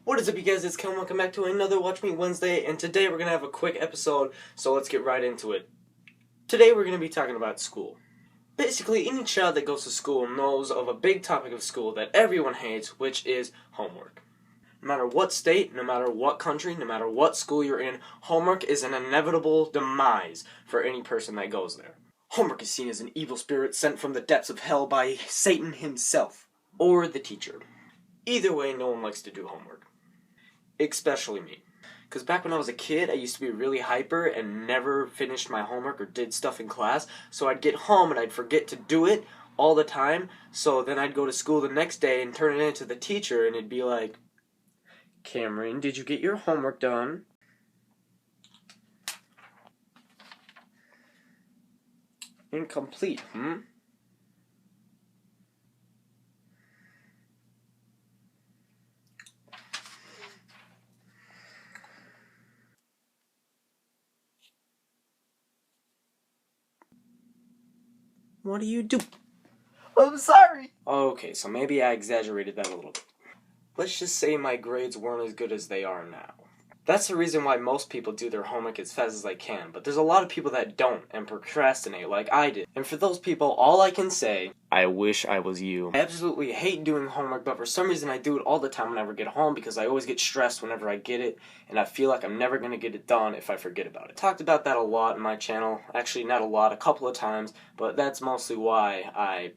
What is up, you guys? It's Ken. Welcome back to another Watch Me Wednesday, and today we're going to have a quick episode, so let's get right into it. Today we're going to be talking about school. Basically, any child that goes to school knows of a big topic of school that everyone hates, which is homework. No matter what state, no matter what country, no matter what school you're in, homework is an inevitable demise for any person that goes there. Homework is seen as an evil spirit sent from the depths of hell by Satan himself, or the teacher. Either way, no one likes to do homework. Especially me. Because back when I was a kid, I used to be really hyper and never finished my homework or did stuff in class. So I'd get home and I'd forget to do it all the time. So then I'd go to school the next day and turn it in to the teacher and it'd be like, Cameron, did you get your homework done? Incomplete, What do you do? I'm sorry. Okay, so maybe I exaggerated that a little bit. Let's just say my grades weren't as good as they are now. That's the reason why most people do their homework as fast as they can, but there's a lot of people that don't and procrastinate like I did. And for those people, all I can say, I wish I was you. I absolutely hate doing homework, but for some reason I do it all the time whenever I get home because I always get stressed whenever I get it, and I feel like I'm never going to get it done if I forget about it. I talked about that a lot in my channel. Actually, not a lot, a couple of times, but that's mostly why I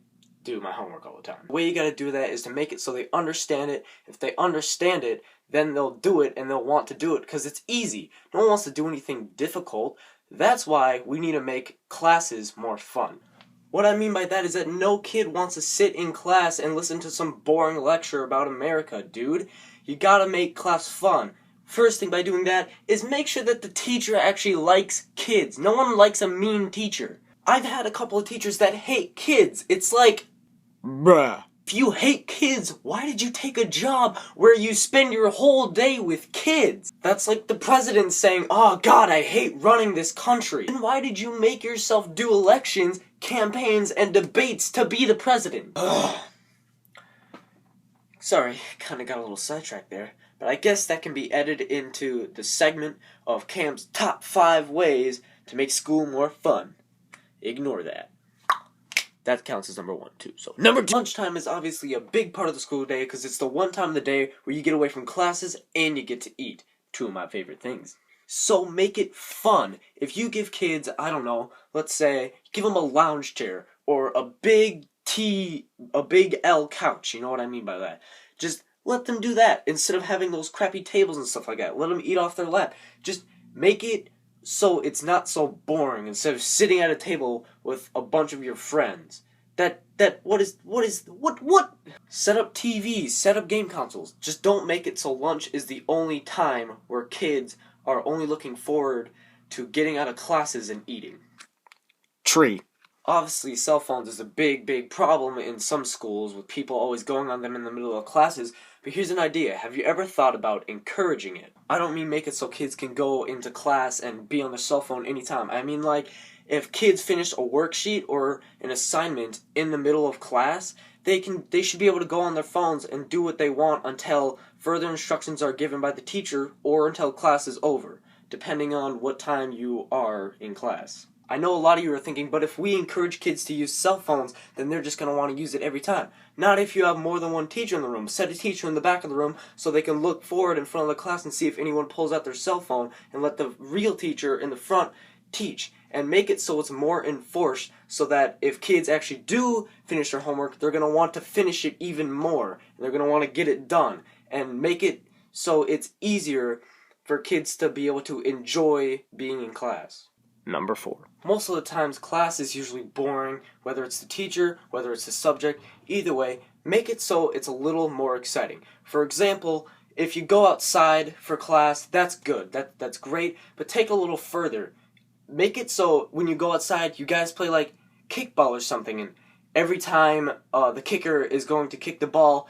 do my homework all the time. The way you gotta do that is to make it so they understand it. If they understand it, then they'll do it and they'll want to do it because it's easy. No one wants to do anything difficult. That's why we need to make classes more fun. What I mean by that is that no kid wants to sit in class and listen to some boring lecture about America, dude. You gotta make class fun. First thing by doing that is make sure that the teacher actually likes kids. No one likes a mean teacher. I've had a couple of teachers that hate kids. It's like, bruh. If you hate kids, why did you take a job where you spend your whole day with kids? That's like the president saying, oh God, I hate running this country. And why did you make yourself do elections, campaigns, and debates to be the president? Ugh. Sorry, kinda got a little sidetracked there. But I guess that can be edited into the segment of Cam's top 5 ways to make school more fun. Ignore that. That counts as number 1 too. So number 2, lunchtime is obviously a big part of the school day because it's the one time of the day where you get away from classes and you get to eat. 2 of my favorite things. So make it fun. If you give kids, I don't know, let's say, give them a lounge chair or a big L couch. You know what I mean by that? Just let them do that instead of having those crappy tables and stuff like that. Let them eat off their lap. Just make it so it's not so boring instead of sitting at a table with a bunch of your friends. What? Set up TVs, set up game consoles. Just don't make it so lunch is the only time where kids are only looking forward to getting out of classes and eating. Tree. Obviously, cell phones is a big problem in some schools with people always going on them in the middle of classes, but here's an idea. Have you ever thought about encouraging it? I don't mean make it so kids can go into class and be on their cell phone anytime. I mean like, if kids finish a worksheet or an assignment in the middle of class, they should be able to go on their phones and do what they want until further instructions are given by the teacher or until class is over, depending on what time you are in class. I know a lot of you are thinking, but if we encourage kids to use cell phones, then they're just going to want to use it every time. Not if you have more than one teacher in the room. Set a teacher in the back of the room so they can look forward in front of the class and see if anyone pulls out their cell phone and let the real teacher in the front teach. And make it so it's more enforced so that if kids actually do finish their homework, they're going to want to finish it even more. And they're going to want to get it done. And make it so it's easier for kids to be able to enjoy being in class. Number 4. Most of the times class is usually boring, whether it's the teacher, whether it's the subject, either way, make it so it's a little more exciting. For example, if you go outside for class, that's good, that's great, but take a little further. Make it so when you go outside, you guys play like kickball or something, and every time the kicker is going to kick the ball,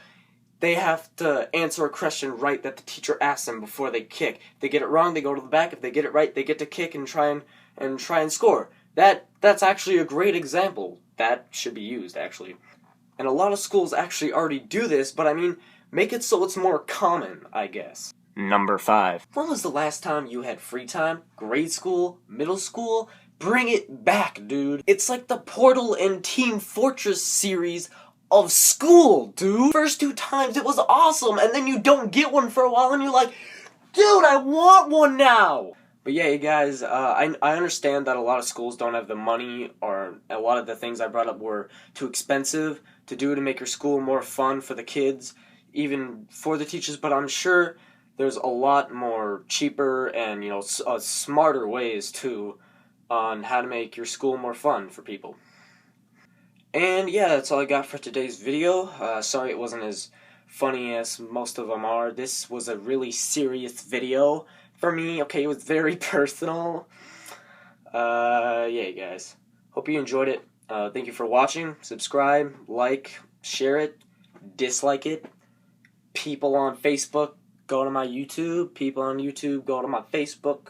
they have to answer a question right that the teacher asks them before they kick. If they get it wrong, they go to the back. If they get it right, they get to kick and try and score. That's actually a great example. That should be used, actually. And a lot of schools actually already do this, but I mean, Make it so it's more common, I guess. Number 5. When was the last time you had free time? Grade school? Middle school? Bring it back, dude. It's like the Portal and Team Fortress series of school, dude. First 2 times it was awesome, and then you don't get one for a while, and you're like, dude, I want one now! But yeah, you guys, I understand that a lot of schools don't have the money, or a lot of the things I brought up were too expensive to do to make your school more fun for the kids, even for the teachers, but I'm sure there's a lot more cheaper and, smarter ways, too, on how to make your school more fun for people. And yeah, that's all I got for today's video. Sorry it wasn't as funny as most of them are. This was a really serious video for me. Okay, it was very personal. Yeah, guys. Hope you enjoyed it. Thank you for watching. Subscribe, like, share it, dislike it. People on Facebook, go to my YouTube. People on YouTube, go to my Facebook.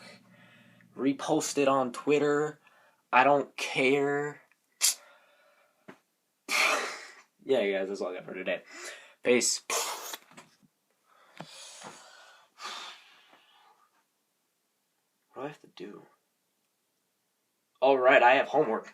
Repost it on Twitter. I don't care. Yeah, guys, that's all I got for today. Peace. What do I have to do? Alright, I have homework.